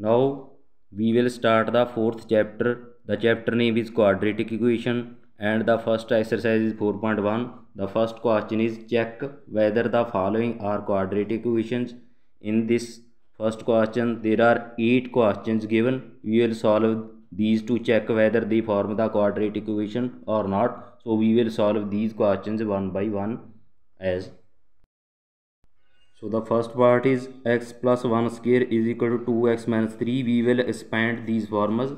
Now we will start the fourth chapter. The chapter name is quadratic equation, and the first exercise is 4.1. The first question is check whether the following are quadratic equations. In this first question there are 8 questions given. We will solve these to check whether they form the quadratic equation or not. So we will solve these questions one by one as. So the first part is x plus 1 square is equal to 2x minus 3. We will expand these formulas.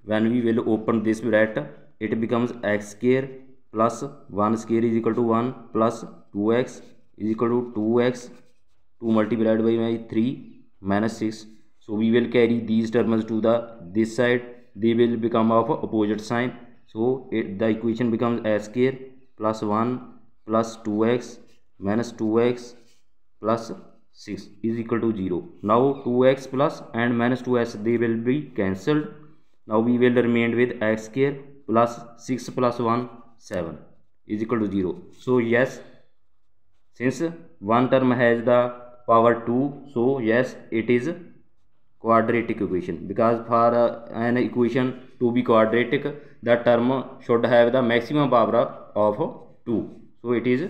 When we will open this bracket, it becomes x square plus 1 square is equal to 1 plus 2x is equal to 2x 2 multiplied by 3 minus 6. So we will carry these terms to this side. They will become of opposite sign. So the equation becomes x square plus 1 plus 2x minus 2x plus 6 is equal to 0. Now 2x plus and minus 2x they will be cancelled. Now we will remain with x square plus 6 plus 1 7 is equal to 0. So yes, since one term has the power 2, so yes, it is quadratic equation, because for an equation to be quadratic the term should have the maximum power of 2. So it is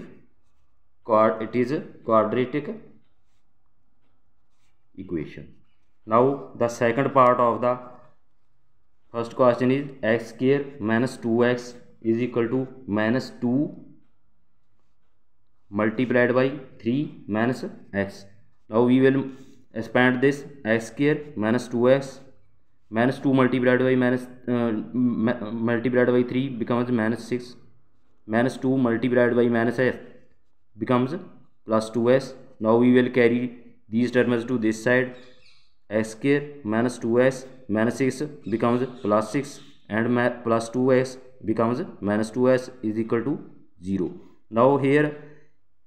quadratic equation. Now the second part of the first question is x square minus 2x is equal to minus 2 multiplied by 3 minus x. Now we will expand this. X square minus 2x minus 2 multiplied by multiplied by 3 becomes minus 6. Minus 2 multiplied by minus x becomes plus 2s. Now we will carry these terms to this side. X square minus 2s minus 6 becomes plus 6, and plus 2s becomes minus 2s is equal to 0. Now here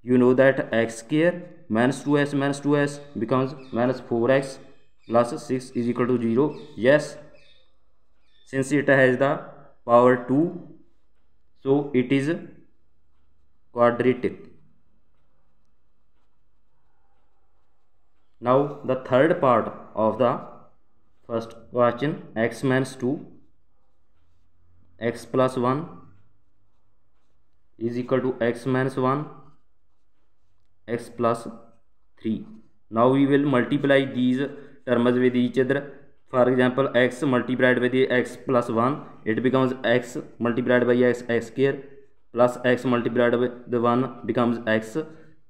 you know that x square minus 2s becomes minus 4x plus 6 is equal to 0. Yes, since it has the power 2, so it is quadratic. Now the third part of the first question, x minus 2 x plus 1 is equal to x minus 1 x plus 3. Now we will multiply these terms with each other. For example, x multiplied with x plus 1, it becomes x multiplied by x square, plus x multiplied with the 1 becomes x,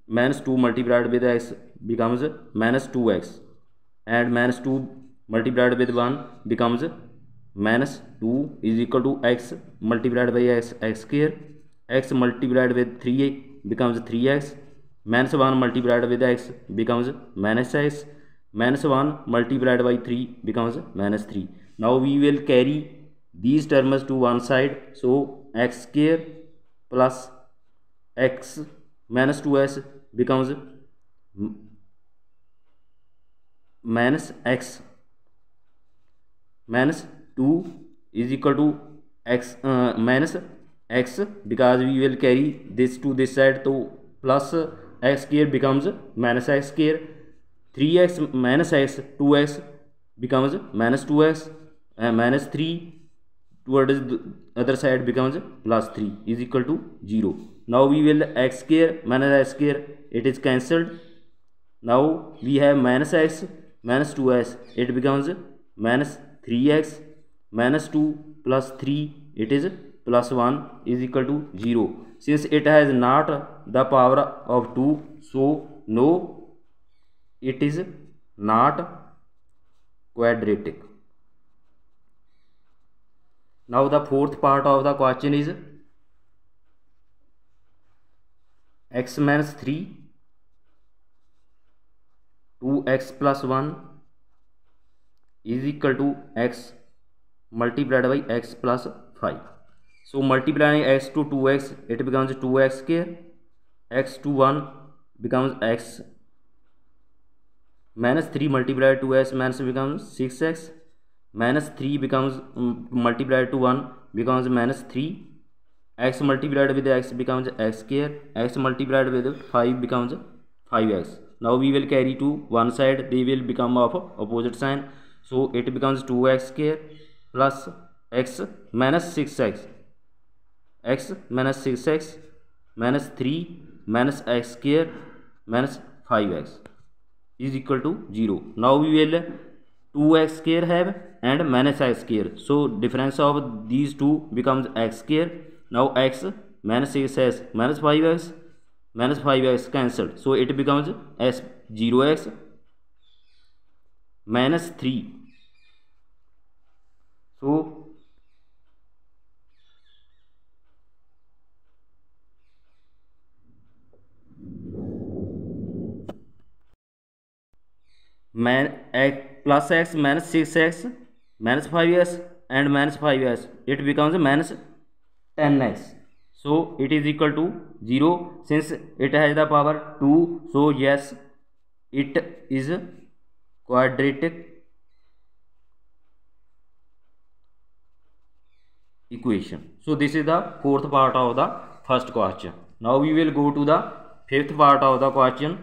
minus 2 multiplied with x becomes minus 2x, and minus 2 multiplied with 1 becomes minus 2 is equal to x multiplied by x square. X multiplied with 3 becomes 3x, minus 1 multiplied with x becomes minus x, minus 1 multiplied by 3 becomes minus 3. Now we will carry these terms to one side. So x square plus x minus 2s becomes minus x minus 2 is equal to x minus x, because we will carry this to this side. So plus x square becomes minus x square, 3x minus x 2x becomes minus 2x, and minus 3 towards the other side becomes plus 3 is equal to 0. Now we will x square minus x square, it is cancelled. Now we have minus x minus 2s, it becomes minus 3x, minus 2 plus 3 it is plus 1 is equal to 0. Since it has not the power of 2, so no, it is not quadratic. Now the fourth part of the question is x minus 3 2x plus 1 is equal to x multiplied by x plus 5. So multiplying x to 2x, it becomes 2x square, x to 1 becomes x, minus 3 multiplied to s minus becomes 6x, minus 3 becomes multiplied to 1 becomes minus 3, x multiplied with x becomes x square, x multiplied with 5 becomes 5x. Now we will carry to one side, they will become of opposite sign. So it becomes 2x square plus x minus 6x, x minus 6x minus 3 minus x square minus 5x is equal to 0. Now we will 2x square have and minus x square. So difference of these two becomes x square. Now x minus 6x minus 5x cancelled. So it becomes s 0x minus 3. So x plus x minus 6x minus 5x and minus 5x, it becomes minus 10x. So it is equal to 0. Since it has the power 2, so yes, it is quadratic equation. So this is the fourth part of the first question. Now we will go to the fifth part of the question.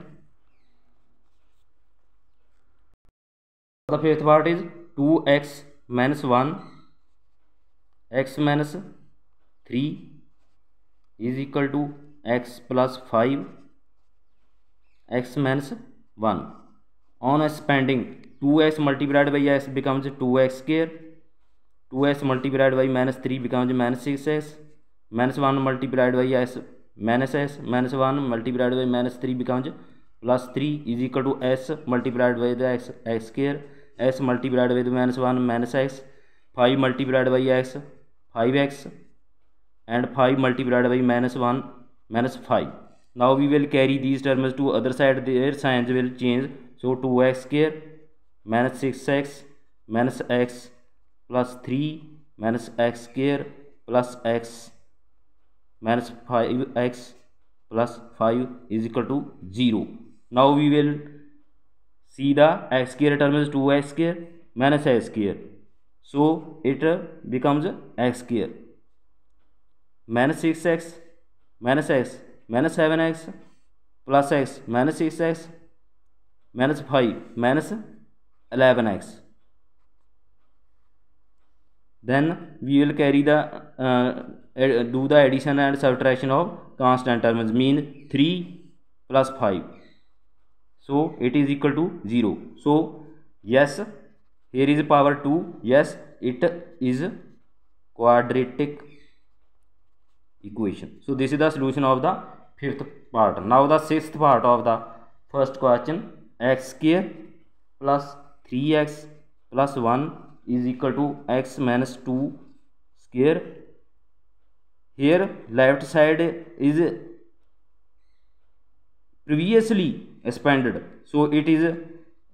The fifth part is 2x minus 1 x minus 3 is equal to x plus 5 x minus 1. On expanding, 2x multiplied by x becomes 2x square, 2x multiplied by minus 3 becomes minus 6x, minus 1 multiplied by x minus s, minus 1 multiplied by minus 3 becomes plus 3 is equal to s multiplied by the x square, s multiplied by the minus 1 minus x, 5 multiplied by x 5x and 5 multiplied by minus 1 minus 5. Now we will carry these terms to other side, their signs will change. So 2x square minus 6x minus x plus 3 minus x square plus x minus 5x plus 5 is equal to 0. Now we will see the x square term is 2x square minus x square. So it becomes x square minus 6x minus x minus 7x plus x minus 6x minus 5 minus 11x. Then we will carry the do the addition and subtraction of constant terms, mean 3 plus 5. So it is equal to 0. So yes, here is power 2. Yes, it is quadratic equation. So this is the solution of the fifth part. Now the sixth part of the first question, x square plus 3x plus 1 is equal to x minus 2 square. Here left side is previously expanded, so it is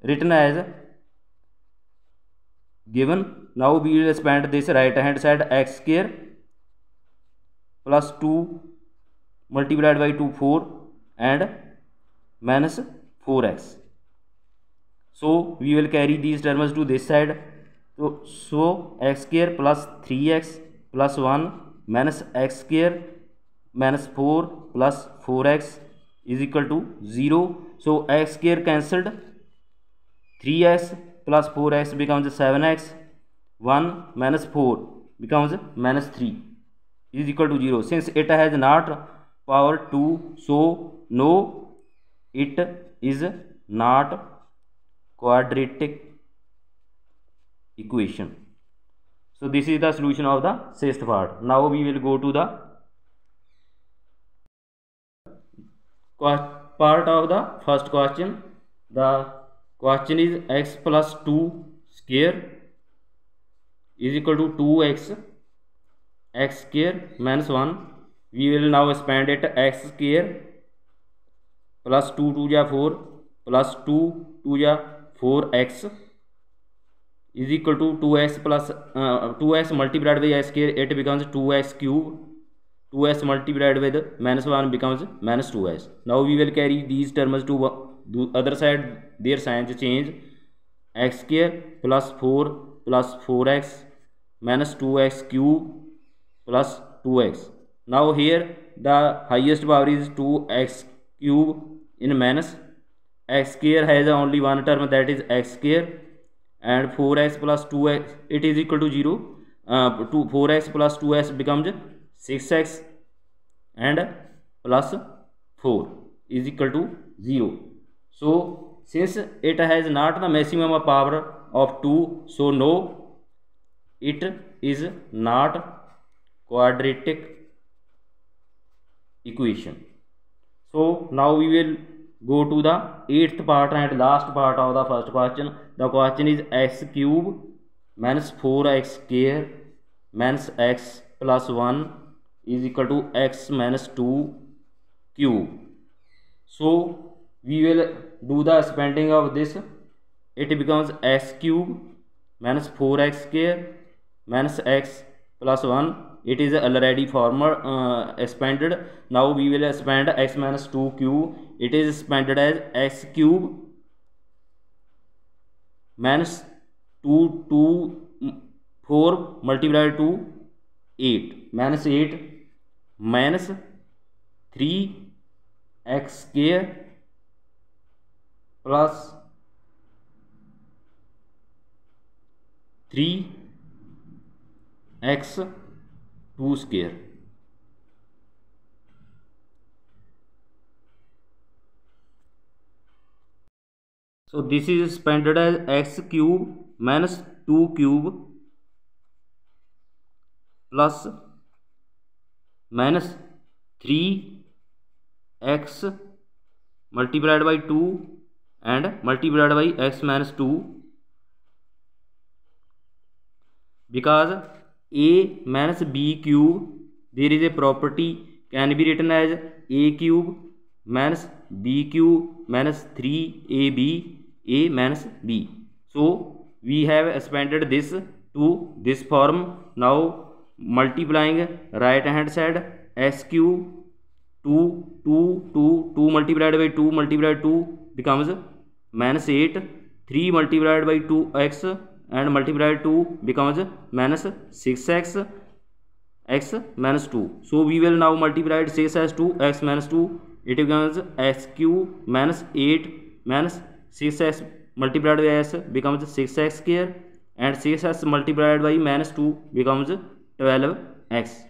written as given. Now we will expand this right hand side, x square plus 2 multiplied by 2 4 and minus 4x. So we will carry these terms to this side. So x square plus 3x plus 1 minus x square minus 4 plus 4x is equal to 0. So x square cancelled, 3x plus 4x becomes 7x, 1 minus 4 becomes minus 3 is equal to 0. Since it has not power 2, so no, it is not quadratic equation. So this is the solution of the sixth part. Now we will go to the part of the first question. The question is x plus 2 square is equal to 2x x square minus 1. We will now expand it, x square plus 2 2 ja 4 plus 2 2 ja 4x is equal to 2x plus 2x multiplied by x square, it becomes 2x cube. 2x multiplied with minus 1 becomes minus 2x. Now we will carry these terms to the other side, their signs change. X square plus 4 plus 4x minus 2x cube plus 2x. Now here the highest power is 2x cube in minus. X square has only one term, that is x square, and 4x plus 2x, it is equal to 0. 4x plus 2x becomes 6x and plus 4 is equal to 0. So since it has not the maximum power of 2, so no, it is not quadratic equation. So now we will go to the 8th part and last part of the first question. The question is x cube minus 4x square minus x plus 1 is equal to x minus 2 cube. So we will do the expanding of this. It becomes x cube minus 4x square minus x plus 1. It is already former expanded. Now we will expand x minus 2 cube. It is expanded as x cube minus 4 multiplied to 8 minus 8 minus 3x square plus 3x 2 square. So this is expanded as x cube minus 2 cube plus minus 3x multiplied by 2 and multiplied by x minus 2, because a minus b cube, there is a property can be written as a cube minus b cube minus 3ab a minus b. So we have expanded this to this form. Now multiplying right hand side, s cube 2 multiplied by 2 multiplied 2 becomes minus 8, 3 multiplied by 2x and multiplied 2 becomes minus 6x x minus 2. So we will now multiply 6 as 2 x minus 2. It becomes x cube minus 8 minus 6x multiplied by s becomes 6x square and 6x multiplied by minus 2 becomes 12x.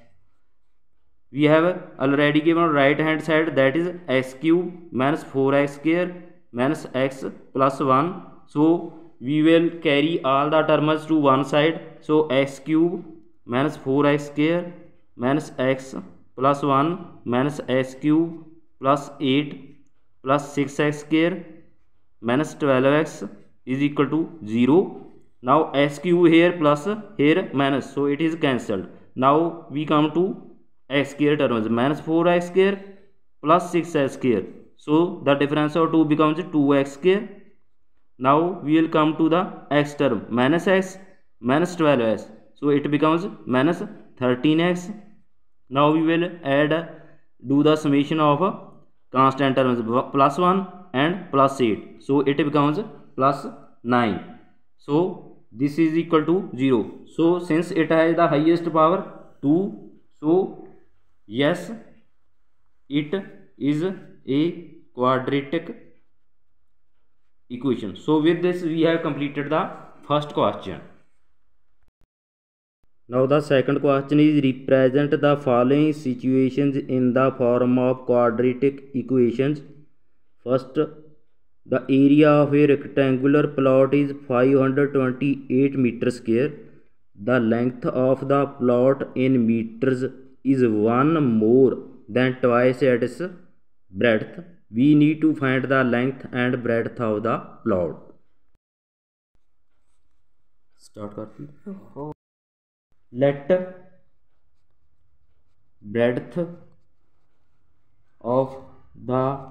We have already given right hand side, that is x cube minus 4x square minus x plus 1. So we will carry all the terms to one side. So x cube minus 4x square minus x plus 1 minus x cube plus 8 plus 6x square minus 12x is equal to 0. Now x cube here plus here minus, so it is cancelled. Now we come to x square terms, minus 4x square plus 6x square. So the difference of 2 becomes 2x square. Now we will come to the x term, minus x minus 12x. So it becomes minus 13x. Now we will do the summation of constant terms, plus 1 and plus 8. So it becomes plus 9. So this is equal to 0. So since it has the highest power 2, so yes, it is a quadratic equation. So with this we have completed the first question. Now the second question is, represent the following situations in the form of quadratic equations. First, the area of a rectangular plot is 528 meters square. The length of the plot in meters is 1 more than twice its breadth. We need to find the length and breadth of the plot. Start करते हैं. Let breadth of the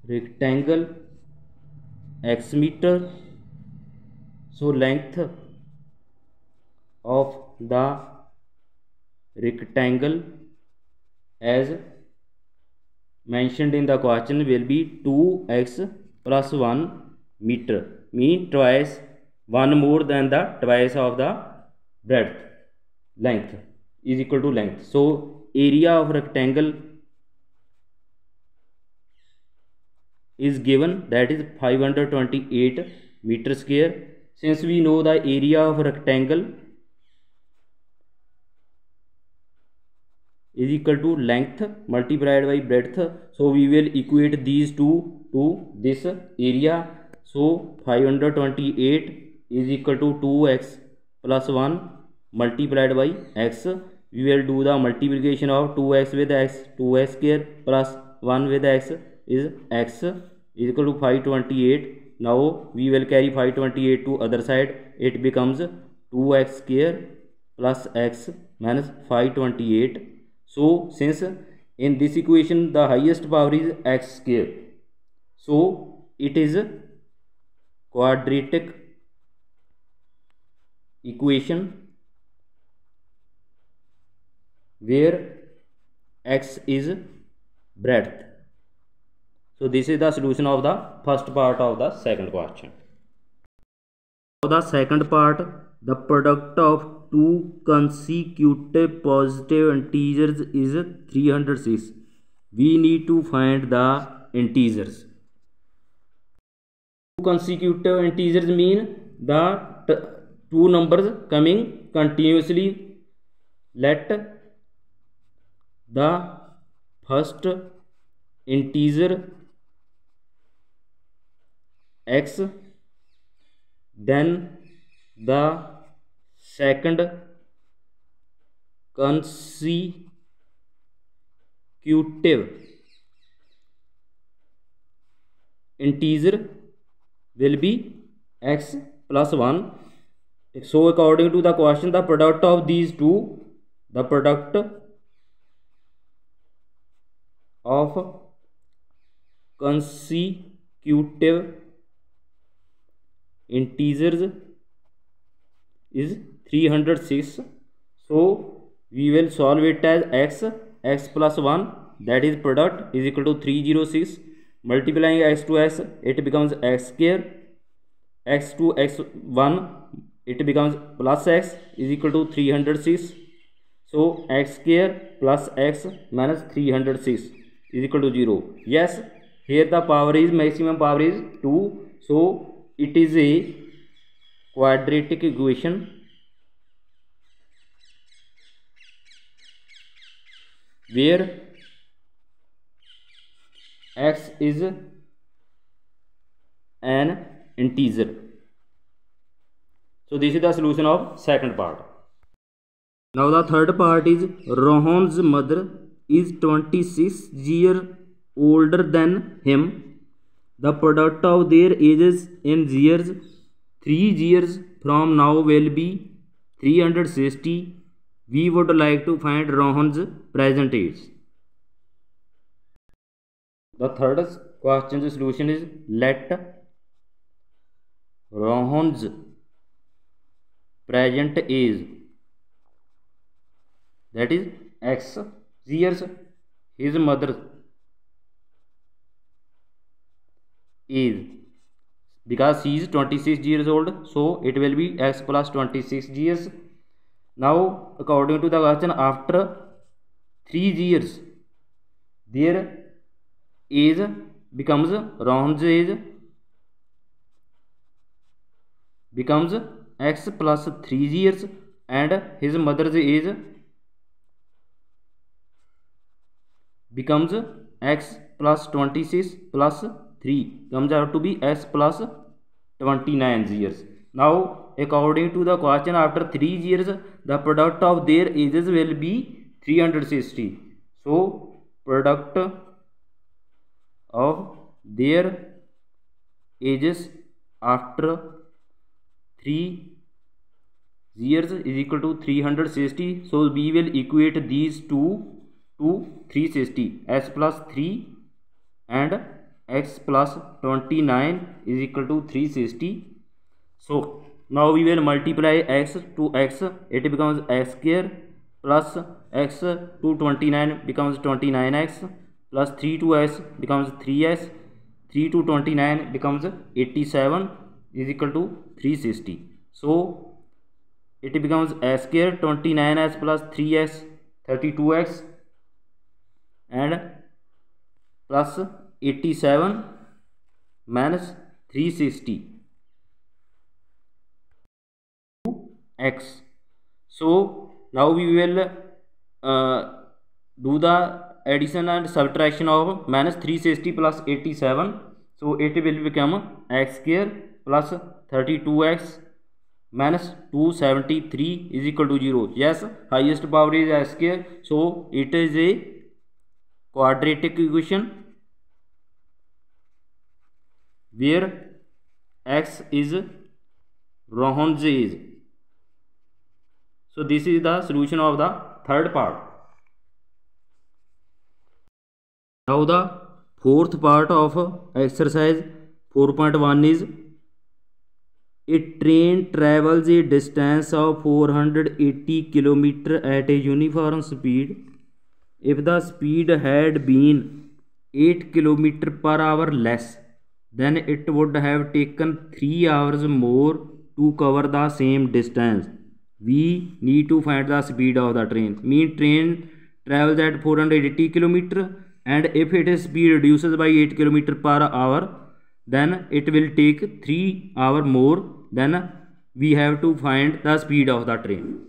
rectangle x meter. So length of the rectangle as mentioned in the question will be 2x plus 1 meter, mean twice, 1 more than the twice of the breadth. Length is equal to length. So area of rectangle is given, that is 528 meter square. Since we know the area of rectangle is equal to length multiplied by breadth, so we will equate these two to this area. So 528 is equal to 2x plus 1 multiplied by x. We will do the multiplication of 2x with x, 2x square plus 1 with x is x is equal to 528. Now we will carry 528 to other side, it becomes 2x square plus x minus 528. So since in this equation the highest power is x square, so it is a quadratic equation where x is breadth. So this is the solution of the first part of the second question. For the second part, the product of two consecutive positive integers is 306. We need to find the integers. Two consecutive integers mean the two numbers coming continuously. Let the first integer x, then the second consecutive integer will be x plus 1. So according to the question, the product of these two, the product of consecutive integers is 306. So we will solve it as x plus 1, that is product is equal to 306. Multiplying x to x, it becomes x square, x to x1, it becomes plus x is equal to 306. So x square plus x minus 306 is equal to 0. Yes, here the power is maximum power is 2. So it is a quadratic equation where x is an integer. So this is the solution of second part. Now the third part is Rohan's mother is 26 years older than him. The product of their ages in years, 3 years from now will be 360. We would like to find Rohan's present age. The third question solution is let Rohan's present age, that is x years, his mother is, because she is 26 years old, so it will be x plus 26 years. Now according to the question, after 3 years their age becomes, Rohan's age becomes x plus 3 years and his mother's age becomes x plus 26 plus 3 comes out to be x plus 29 years. Now according to the question, after 3 years the product of their ages will be 360. So product of their ages after 3 years is equal to 360. So we will equate these two to 360, x plus 3 and x plus 29 is equal to 360. So now we will multiply x to x, it becomes x square plus x to 29 becomes 29x plus 3 to x becomes 3x, 3 to 29 becomes 87 is equal to 360. So it becomes x square 29x plus 3x 32x and plus 87 minus 360 x. So now we will do the addition and subtraction of minus 360 plus 87. So it will become x square plus 32x minus 273 is equal to 0. Yes, highest power is x square, so it is a quadratic equation where x is Lagrange. So this is the solution of the third part. Now the fourth part of exercise 4.1 is a train travels a distance of 480 km at a uniform speed. If the speed had been 8 km per hour less, then it would have taken 3 hours more to cover the same distance. We need to find the speed of the train. Mean train travels at 480 km, and if its speed reduces by 8 km per hour, then it will take 3 hours more. Then we have to find the speed of the train.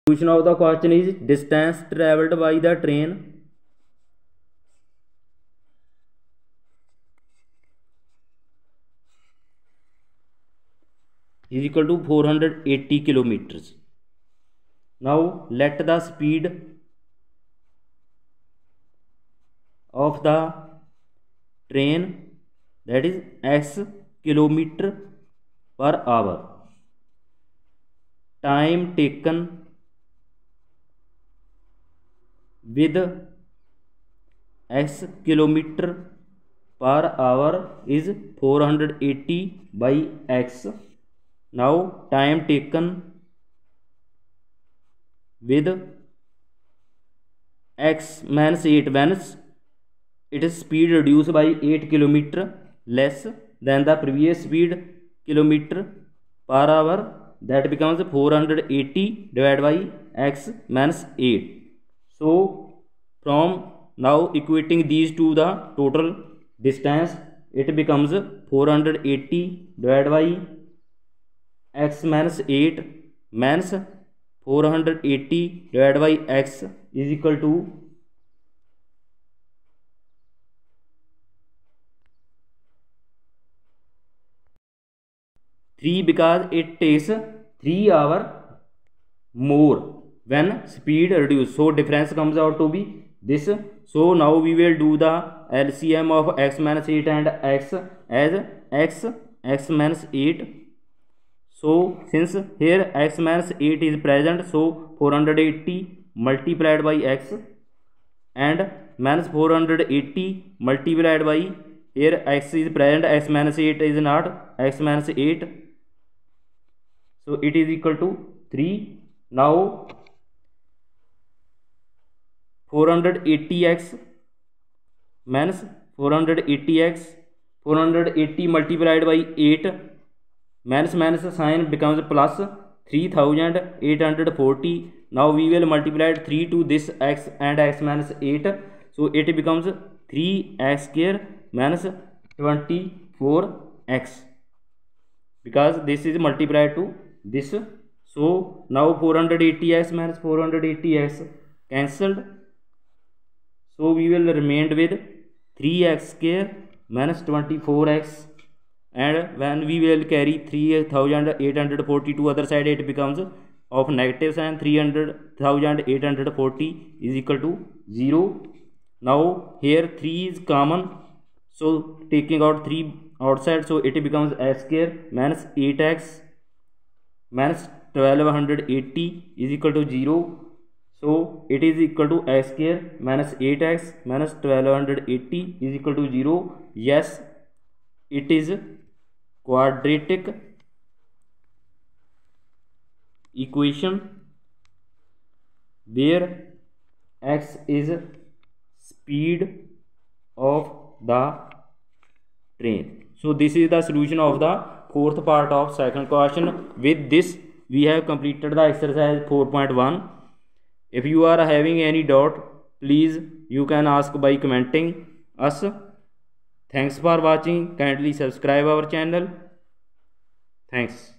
Solution of the question is distance travelled by the train is equal to 480 kilometers. Now let the speed of the train, that is x kilometer per hour, time taken with x kilometer per hour is 480 by x. Now time taken with x minus 8, when its speed reduced by 8 km less than the previous speed kilometer per hour, that becomes 480 divided by x minus 8. So from now equating these to the total distance, it becomes 480 divided by x minus 8 minus 480 divided by x is equal to 3, because it takes 3 hours more when speed reduced. So difference comes out to be this. So now we will do the LCM of x minus 8 and x as x minus 8. So since here x minus 8 is present, so 480 multiplied by x and minus 480 multiplied by, here x is present, x minus 8 is not, x minus 8, so it is equal to 3. Now 480x minus 480x, 480 multiplied by 8, minus sign becomes plus 3840. Now we will multiply 3 to this x and x minus 8, so it becomes 3x square minus 24x, because this is multiplied to this. So now 480x minus 480x cancelled, so we will remain with 3x square minus 24x, and when we will carry 3840 to other side, it becomes of negative sign. 3840 is equal to 0. Now here 3 is common, so taking out 3 outside, so it becomes x square minus 8x minus 1280 is equal to 0. So it is equal to x square minus 8x minus 1280 is equal to 0. Yes, it is quadratic equation where x is speed of the train. So this is the solution of the fourth part of second question. With this we have completed the exercise 4.1. If you are having any doubt, please you can ask by commenting us. Thanks for watching. Kindly subscribe our channel. Thanks.